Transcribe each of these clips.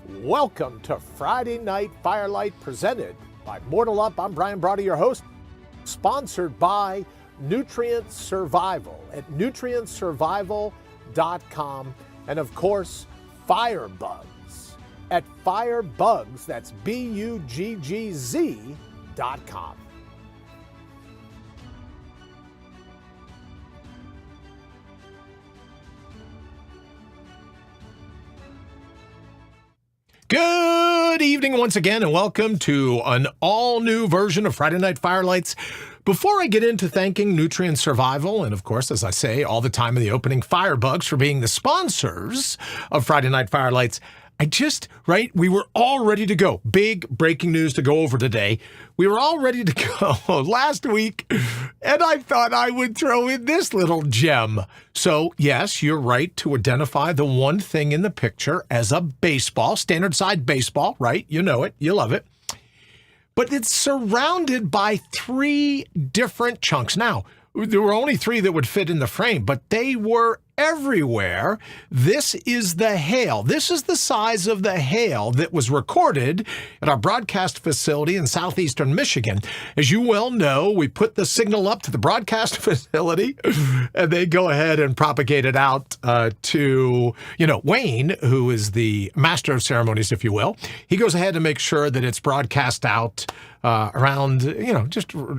Welcome to Friday Night Firelight, presented by Mortal Up. I'm Brian Brody, your host, sponsored by Nutrient Survival at nutrientsurvival.com, and of course, Firebugs at Firebugs, that's BUGGZ.com. Good evening once again, and welcome to an all-new version of Friday Night Firelights. Before I get into thanking Nutrient Survival, and of course, as I say all the time in the opening, Firebugs for being the sponsors of Friday Night Firelights, we were all ready to go. Big breaking news to go over today. We were all ready to go last week, and I thought I would throw in this little gem. So, yes, you're right to identify the one thing in the picture as a baseball, standard side baseball, right? You know it. You love it. But it's surrounded by three different chunks. Now, there were only three that would fit in the frame, but they were everywhere. This is the hail. This is the size of the hail that was recorded at our broadcast facility in southeastern Michigan. As you well know, we put the signal up to the broadcast facility, and they go ahead and propagate it out to, Wayne, who is the master of ceremonies, if you will. He goes ahead and makes sure that it's broadcast out around, just to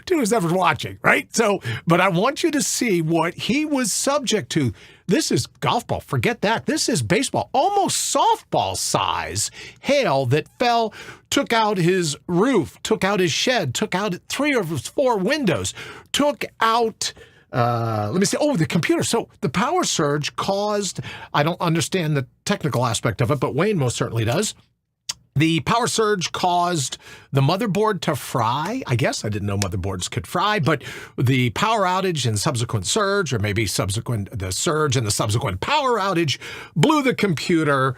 whoever's watching, right? So, but I want you to see what he was subject to. This is golf ball. Forget that. This is baseball, almost softball size hail that fell, took out his roof, took out his shed, took out 3 or 4 windows, took out the computer. So the power surge caused, I don't understand the technical aspect of it, but Wayne most certainly does. The power surge caused the motherboard to fry. I guess I didn't know motherboards could fry, but the power outage and subsequent surge, or maybe the surge and the subsequent power outage, blew the computer.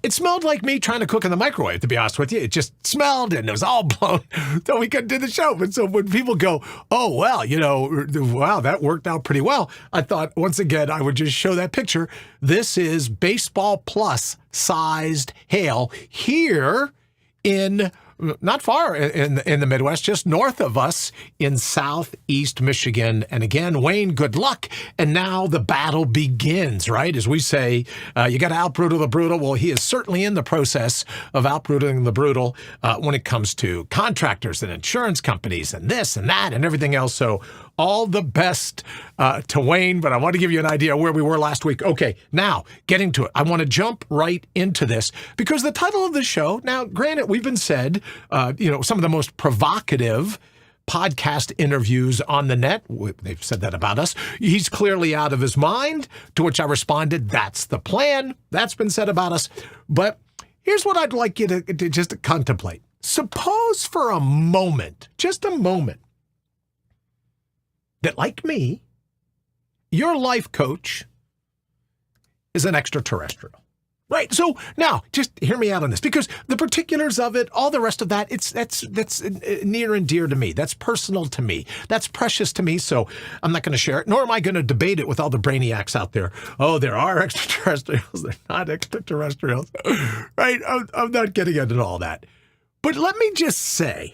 It smelled like me trying to cook in the microwave, to be honest with you. It just smelled, and it was all blown, so we couldn't do the show. But so when people go, oh, well, wow, that worked out pretty well, I thought, once again, I would just show that picture. This is baseball plus sized hail here in not far in the Midwest, just north of us in southeast Michigan. And again, Wayne, good luck. And now the battle begins, right? As we say, you got to outbrutal the brutal. Well, he is certainly in the process of outbrutaling the brutal when it comes to contractors and insurance companies and this and that and everything else. So all the best to Wayne, but I want to give you an idea of where we were last week. Okay, now, getting to it. I want to jump right into this because the title of the show, now, granted, we've been said, some of the most provocative podcast interviews on the net. They've said that about us. He's clearly out of his mind, to which I responded, that's the plan. That's been said about us. But here's what I'd like you to just contemplate. Suppose for a moment, just a moment, that, like me, your life coach is an extraterrestrial, right? So now, just hear me out on this, because the particulars of it, all the rest of that, that's near and dear to me. That's personal to me. That's precious to me. So I'm not going to share it, nor am I going to debate it with all the brainiacs out there. Oh, there are extraterrestrials. They're not extraterrestrials, right? I'm not getting into all that. But let me just say,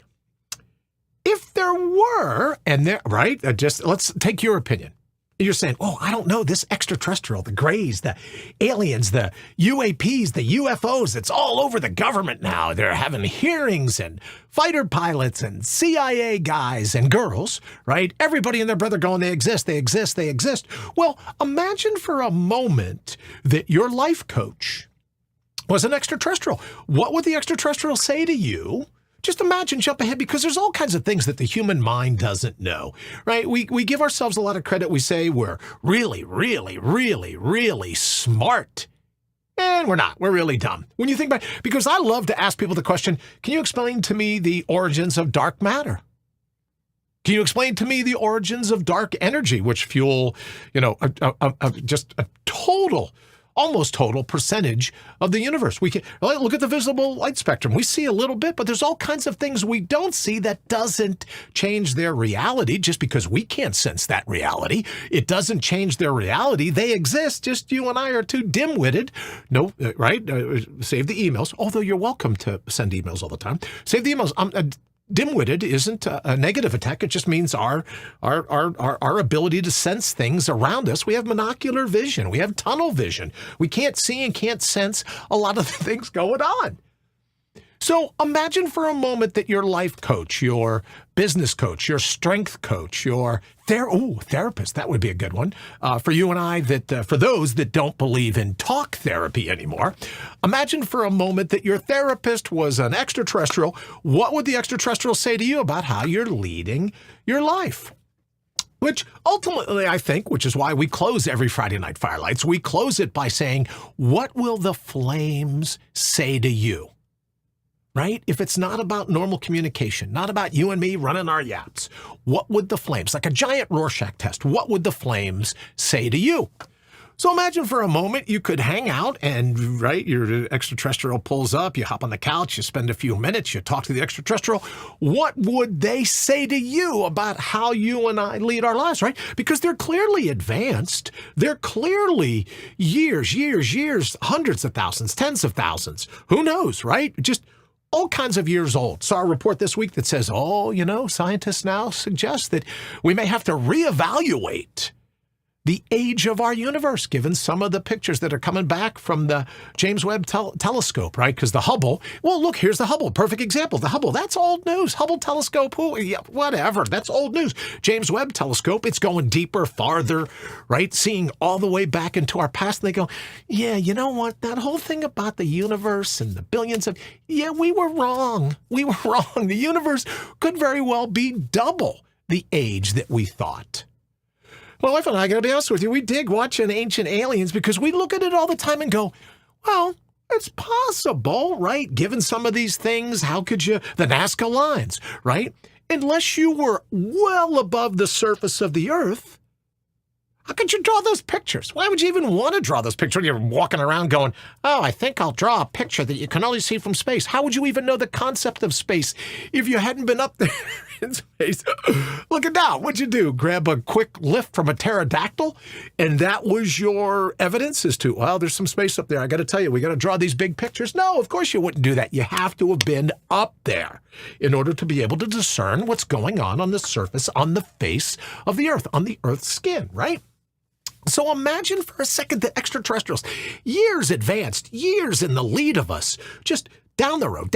if there were, right, let's take your opinion. You're saying, oh, I don't know, this extraterrestrial, the grays, the aliens, the UAPs, the UFOs, it's all over the government now. They're having hearings, and fighter pilots and CIA guys and girls, right? Everybody and their brother going, they exist, they exist, they exist. Well, imagine for a moment that your life coach was an extraterrestrial. What would the extraterrestrial say to you? Just imagine, jump ahead, because there's all kinds of things that the human mind doesn't know, right? We give ourselves a lot of credit. We say we're really, really, really, really smart. And we're not. We're really dumb. When you think about it, because I love to ask people the question, can you explain to me the origins of dark matter? Can you explain to me the origins of dark energy, which fuel, just a total almost total percentage of the universe. We can look at the visible light spectrum. We see a little bit, but there's all kinds of things we don't see. That doesn't change their reality just because we can't sense that reality. It doesn't change their reality. They exist. Just you and I are too dim-witted. No, right? Save the emails, although you're welcome to send emails all the time. Save the emails. Dim-witted isn't a negative attack. It just means our ability to sense things around us. We have monocular vision. We have tunnel vision. We can't see and can't sense a lot of the things going on. So imagine for a moment that your life coach, your business coach, your strength coach, your therapist, that would be a good one. For you and I, for those that don't believe in talk therapy anymore, imagine for a moment that your therapist was an extraterrestrial. What would the extraterrestrial say to you about how you're leading your life? Which ultimately, I think, which is why we close every Friday Night Firelights, we close it by saying, what will the flames say to you? Right? If it's not about normal communication, not about you and me running our yaps, what would the flames, like a giant Rorschach test, what would the flames say to you? So imagine for a moment you could hang out and, right, your extraterrestrial pulls up, you hop on the couch, you spend a few minutes, you talk to the extraterrestrial. What would they say to you about how you and I lead our lives, right? Because they're clearly advanced. They're clearly years, hundreds of thousands, tens of thousands. Who knows, right? Just all kinds of years old. Saw a report this week that says, scientists now suggest that we may have to reevaluate the age of our universe, given some of the pictures that are coming back from the James Webb telescope, right? Because the Hubble, well, look, here's the Hubble, perfect example. The Hubble, that's old news. Hubble telescope, whatever, that's old news. James Webb telescope, it's going deeper, farther, right? Seeing all the way back into our past. And they go, yeah, you know what? That whole thing about the universe and the billions of, we were wrong. We were wrong. The universe could very well be double the age that we thought. My wife and I, got to be honest with you, we dig watching Ancient Aliens because we look at it all the time and go, well, it's possible, right? Given some of these things, how could you, the Nazca lines, right? Unless you were well above the surface of the Earth, how could you draw those pictures? Why would you even want to draw those pictures? You're walking around going, I think I'll draw a picture that you can only see from space. How would you even know the concept of space if you hadn't been up there in space? Look at now. What'd you do? Grab a quick lift from a pterodactyl? And that was your evidence as to, well, there's some space up there. I got to tell you, we got to draw these big pictures. No, of course you wouldn't do that. You have to have been up there in order to be able to discern what's going on the surface, on the face of the Earth, on the Earth's skin, right? So imagine for a second the extraterrestrials, years advanced, years in the lead of us, just down the road,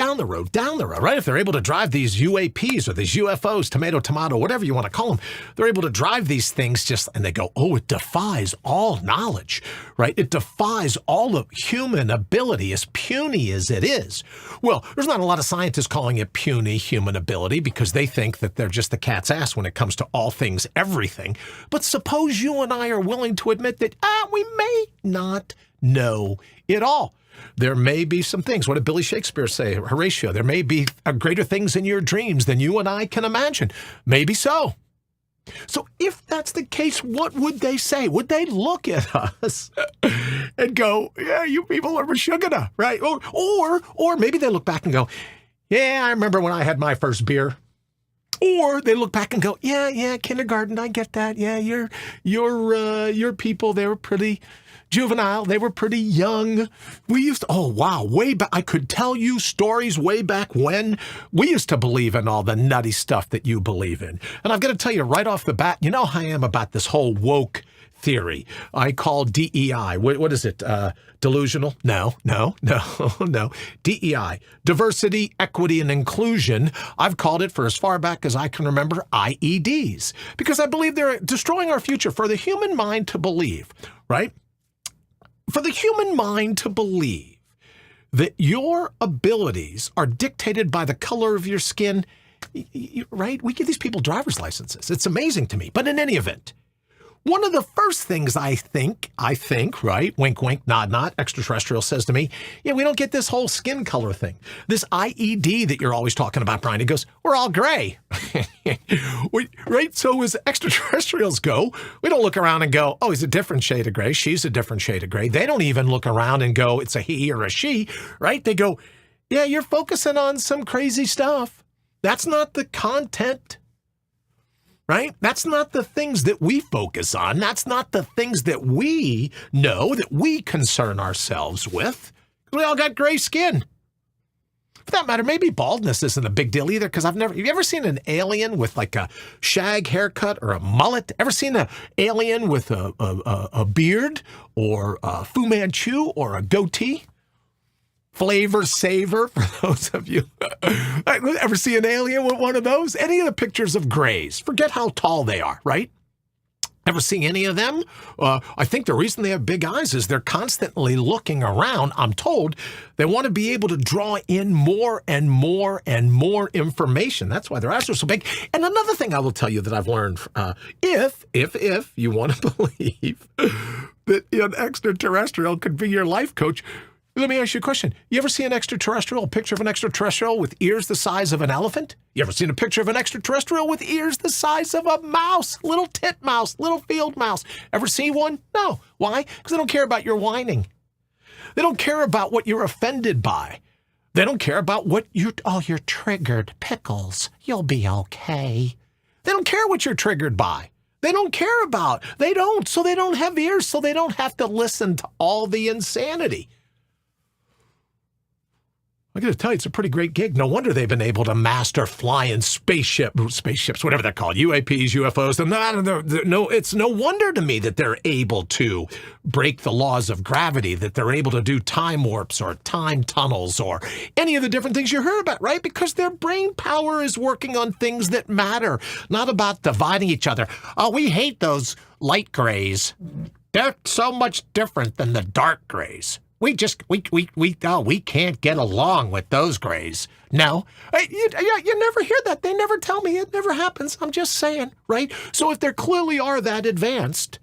right? If they're able to drive these UAPs or these UFOs, tomato, whatever you want to call them, they're able to drive these things and they go, it defies all knowledge, right? It defies all of human ability, as puny as it is. Well, there's not a lot of scientists calling it puny human ability because they think that they're just the cat's ass when it comes to all things, everything. But suppose you and I are willing to admit that we may not know it all. There may be some things. What did Billy Shakespeare say? Horatio, there may be greater things in your dreams than you and I can imagine. Maybe so. So if that's the case, what would they say? Would they look at us and go, yeah, you people are mashugana, right? Or maybe they look back and go, yeah, I remember when I had my first beer. Or they look back and go, yeah, kindergarten, I get that. Yeah, your people, they were pretty juvenile. They were pretty young. We used to, way back. I could tell you stories way back when we used to believe in all the nutty stuff that you believe in. And I've got to tell you right off the bat, you know how I am about this whole woke theory. I call DEI. What is it? Delusional? No. DEI. Diversity, equity, and inclusion. I've called it for as far back as I can remember IEDs. Because I believe they're destroying our future for the human mind to believe, right? For the human mind to believe that your abilities are dictated by the color of your skin, right? We give these people driver's licenses. It's amazing to me. But in any event, One of the first things I think, right, wink, wink, nod, nod, Extraterrestrial says to me, yeah, we don't get this whole skin color thing. This IED that you're always talking about, Brian. He goes, we're all gray. Right? So as extraterrestrials go, we don't look around and go, oh, he's a different shade of gray. She's a different shade of gray. They don't even look around and go, it's a he or a she, right? They go, yeah, you're focusing on some crazy stuff. That's not the content. Right? That's not the things that we focus on. That's not the things that we know, that we concern ourselves with. We all got gray skin. For that matter, maybe baldness isn't a big deal either, because have you ever seen an alien with like a shag haircut or a mullet? Ever seen an alien with a beard or a Fu Manchu or a goatee? Flavor Saver, for those of you. Ever see an alien with one of those? Any of the pictures of grays? Forget how tall they are, right? Ever see any of them? I think the reason they have big eyes is they're constantly looking around. I'm told they want to be able to draw in more and more and more information. That's why their eyes are so big. And another thing I will tell you that I've learned, if you want to believe that an extraterrestrial could be your life coach, let me ask you a question. You ever see a picture of an extraterrestrial with ears the size of an elephant? You ever seen a picture of an extraterrestrial with ears the size of a mouse? Little titmouse, little field mouse. Ever see one? No. Why? Because they don't care about your whining. They don't care about what you're offended by. They don't care about what you're triggered. Pickles. You'll be okay. They don't care what you're triggered by. They don't care about. They don't. So they don't have ears, so they don't have to listen to all the insanity. I got to tell you, it's a pretty great gig. No wonder they've been able to master flying spaceships, whatever they're called, UAPs, UFOs. No, it's no wonder to me that they're able to break the laws of gravity, that they're able to do time warps or time tunnels or any of the different things you heard about, right? Because their brain power is working on things that matter, not about dividing each other. Oh, we hate those light grays. They're so much different than the dark grays. We can't get along with those grays. No, you never hear that. They never tell me. It never happens. I'm just saying, right? So if they clearly are that advanced,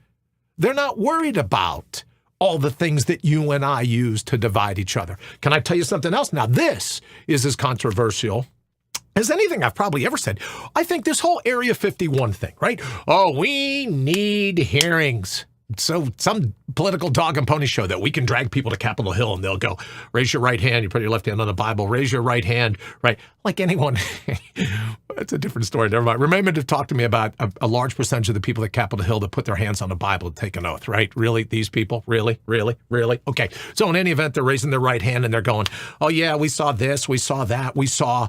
they're not worried about all the things that you and I use to divide each other. Can I tell you something else? Now, this is as controversial as anything I've probably ever said. I think this whole Area 51 thing, right? Oh, we need hearings. So some political dog and pony show that we can drag people to Capitol Hill and they'll go, raise your right hand. You put your left hand on the Bible, raise your right hand, right? Like anyone. That's a different story. Never mind. Remember to talk to me about a large percentage of the people at Capitol Hill that put their hands on the Bible to take an oath, right? Really? These people? Really? Really? Really? Okay. So in any event, they're raising their right hand and they're going, oh yeah, we saw this, we saw that, we saw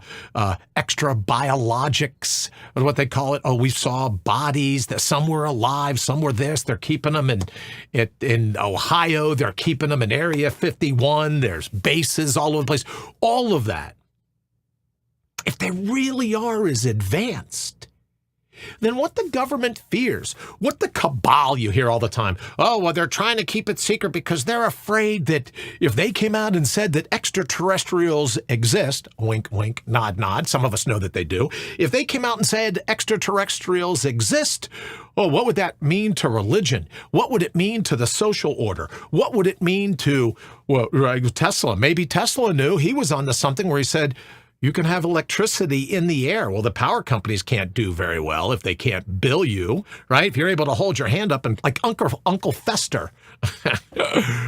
extra biologics, or what they call it. Oh, we saw bodies that some were alive, some were this. They're keeping them in Ohio. They're keeping them in Area 51. There's bases all over the place. All of that. If they really are as advanced, then what the government fears, what the cabal you hear all the time, oh, well, they're trying to keep it secret because they're afraid that if they came out and said that extraterrestrials exist, wink, wink, nod, nod, some of us know that they do, if they came out and said extraterrestrials exist, oh, what would that mean to religion? What would it mean to the social order? What would it mean to, well, Tesla? Maybe Tesla knew. He was onto something where he said, you can have electricity in the air. Well, the power companies can't do very well if they can't bill you, right? If you're able to hold your hand up and like Uncle Fester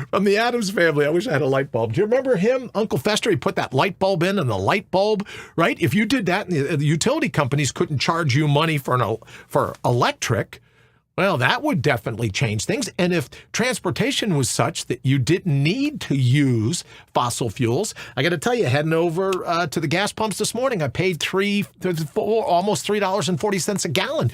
from the Addams Family. I wish I had a light bulb. Do you remember him? Uncle Fester, he put that light bulb in and the light bulb, right? If you did that and the utility companies couldn't charge you money for electric, well, that would definitely change things. And if transportation was such that you didn't need to use fossil fuels, I got to tell you, heading over to the gas pumps this morning, I paid almost $3.40 a gallon.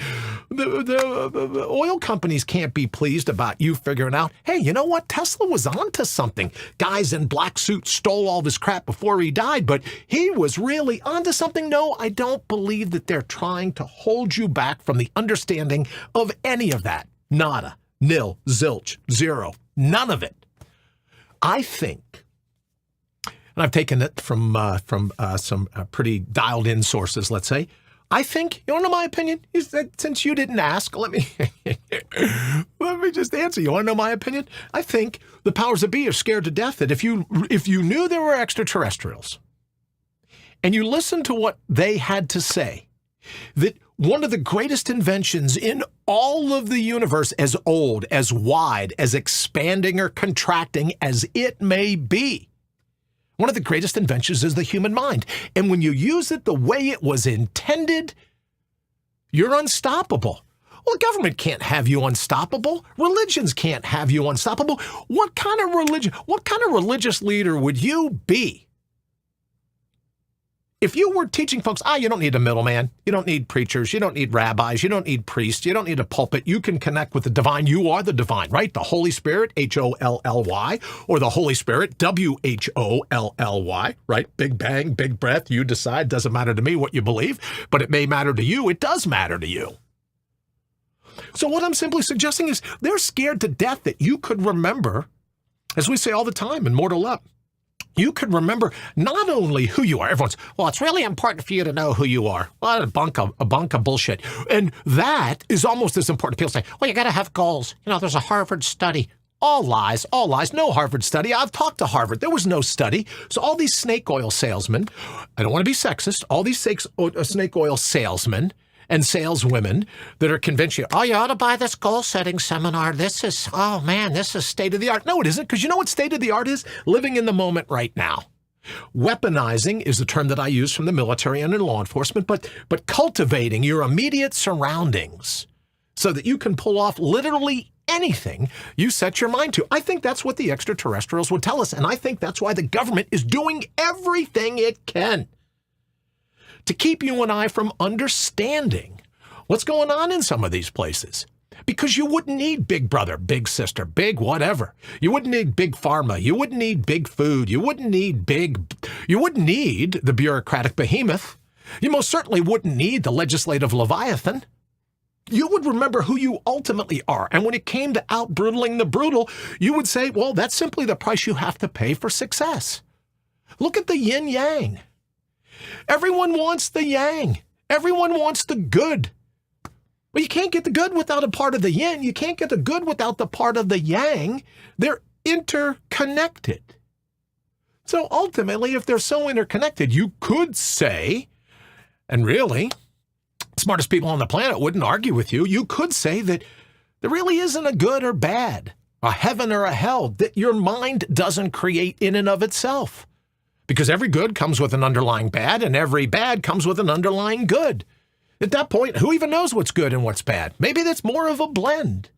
The oil companies can't be pleased about you figuring out, hey, you know what? Tesla was onto something. Guys in black suits stole all this crap before he died, but he was really onto something. No, I don't believe that they're trying to hold you back from the understanding of any of that. Nada, nil, zilch, zero, none of it. I think, and I've taken it from some pretty dialed in sources, let's say, I think, you want to know my opinion? Since you didn't ask, let me just answer. You want to know my opinion? I think the powers that be are scared to death that if you knew there were extraterrestrials and you listened to what they had to say, that one of the greatest inventions in all of the universe, as old, as wide, as expanding or contracting as it may be, one of the greatest inventions is the human mind. And when you use it the way it was intended, you're unstoppable. Well, the government can't have you unstoppable. Religions can't have you unstoppable. What kind of religious leader would you be if you were teaching folks, you don't need a middleman, you don't need preachers, you don't need rabbis, you don't need priests, you don't need a pulpit, you can connect with the divine, you are the divine, right? The Holy Spirit, Holly, or the Holy Spirit, Wholly, right? Big bang, big breath, you decide, doesn't matter to me what you believe, but it may matter to you, it does matter to you. So what I'm simply suggesting is they're scared to death that you could remember, as we say all the time in Mortal Up, you could remember not only who you are. Everyone's, well, it's really important for you to know who you are. Well, a bunch of bullshit. And that is almost as important. People say, well, you got to have goals. There's a Harvard study. All lies, all lies. No Harvard study. I've talked to Harvard. There was no study. So all these snake oil salesmen, I don't want to be sexist, all these snake oil salesmen and saleswomen that are convinced you, you ought to buy this goal-setting seminar. This is state of the art. No, it isn't, because you know what state of the art is? Living in the moment right now. Weaponizing is the term that I use from the military and in law enforcement, but cultivating your immediate surroundings so that you can pull off literally anything you set your mind to. I think that's what the extraterrestrials would tell us, and I think that's why the government is doing everything it can to keep you and I from understanding what's going on in some of these places. Because you wouldn't need big brother, big sister, big whatever. You wouldn't need big pharma. You wouldn't need big food. You wouldn't need the bureaucratic behemoth. You most certainly wouldn't need the legislative leviathan. You would remember who you ultimately are. And when it came to out-brutling the brutal, you would say, well, that's simply the price you have to pay for success. Look at the yin-yang. Everyone wants the yang. Everyone wants the good. Well, you can't get the good without a part of the yin. You can't get the good without the part of the yang. They're interconnected. So ultimately, if they're so interconnected, you could say, and really, smartest people on the planet wouldn't argue with you, you could say that there really isn't a good or bad, a heaven or a hell, that your mind doesn't create in and of itself. Because every good comes with an underlying bad, and every bad comes with an underlying good. At that point, who even knows what's good and what's bad? Maybe that's more of a blend.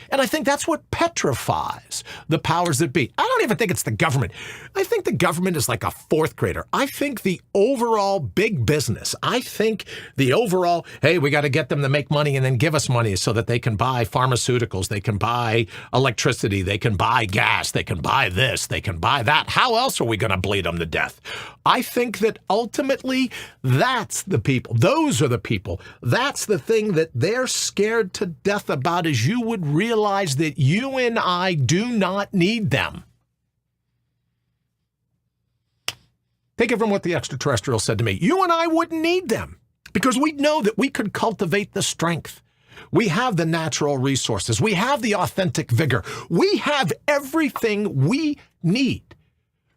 And I think that's what petrifies the powers that be. I don't even think it's the government. I think the government is like a fourth grader. I think the overall big business, I think the overall, hey, we got to get them to make money and then give us money so that they can buy pharmaceuticals, they can buy electricity, they can buy gas, they can buy this, they can buy that. How else are we going to bleed them to death? I think that ultimately that's the people. Those are the people. That's the thing that they're scared to death about, is you would realize that you and I do not need them. Take it from what the extraterrestrial said to me. You and I wouldn't need them because we know that we could cultivate the strength. We have the natural resources. We have the authentic vigor. We have everything we need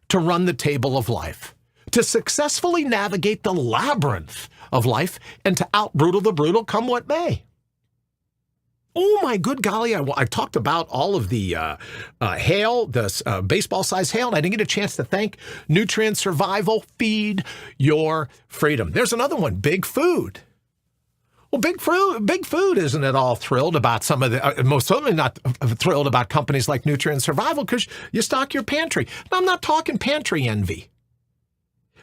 to run the table of life, to successfully navigate the labyrinth of life, and to out-brutal the brutal come what may. Oh, my good golly, I talked about all of the hail, the baseball-sized hail, and I didn't get a chance to thank Nutrient Survival. Feed your freedom. There's another one, big food. Well, big food isn't at all thrilled about some of the, most certainly not thrilled about companies like Nutrient Survival, because you stock your pantry. Now, I'm not talking pantry envy.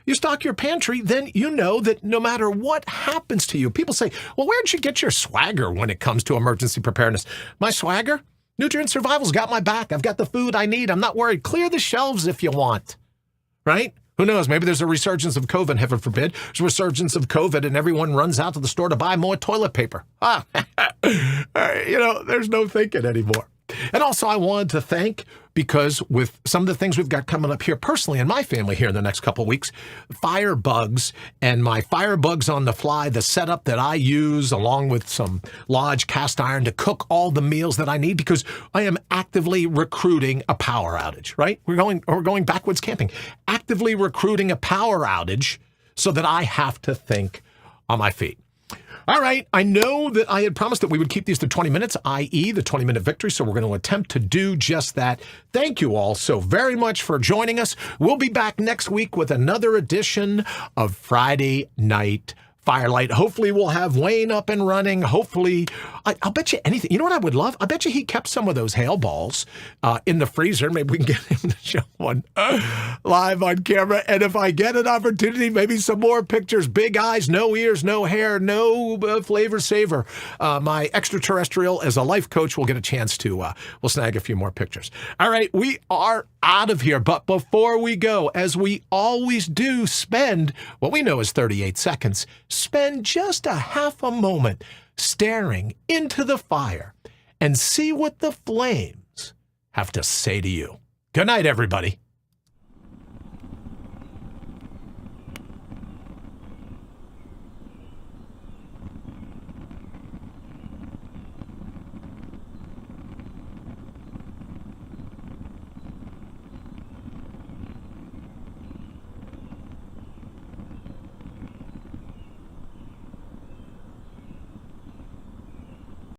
You stock your pantry, then you know that no matter what happens to you, people say, well, where'd you get your swagger when it comes to emergency preparedness? My swagger? Nutrient Survival's got my back. I've got the food I need. I'm not worried. Clear the shelves if you want, right? Who knows? Maybe there's a resurgence of COVID, heaven forbid. There's a resurgence of COVID and everyone runs out to the store to buy more toilet paper. There's no thinking anymore. And also I wanted to thank because with some of the things we've got coming up here personally in my family here in the next couple of weeks, fire bugs and my fire bugs on the fly, the setup that I use along with some Lodge cast iron to cook all the meals that I need, because I am actively recruiting a power outage, right? We're going backwoods camping, actively recruiting a power outage so that I have to think on my feet. All right, I know that I had promised that we would keep these to 20 minutes, i.e. the 20-minute victory, so we're going to attempt to do just that. Thank you all so very much for joining us. We'll be back next week with another edition of Friday Night Firelight. Hopefully we'll have Wayne up and running. Hopefully, I'll bet you anything. You know what I would love? I bet you he kept some of those hail balls in the freezer. Maybe we can get him to show one live on camera. And if I get an opportunity, maybe some more pictures. Big eyes, no ears, no hair, no flavor saver. My extraterrestrial as a life coach will get a chance to, we'll snag a few more pictures. All right, we are out of here. But before we go, as we always do, spend what we know is 38 seconds. Spend just a half a moment staring into the fire and see what the flames have to say to you. Good night, everybody.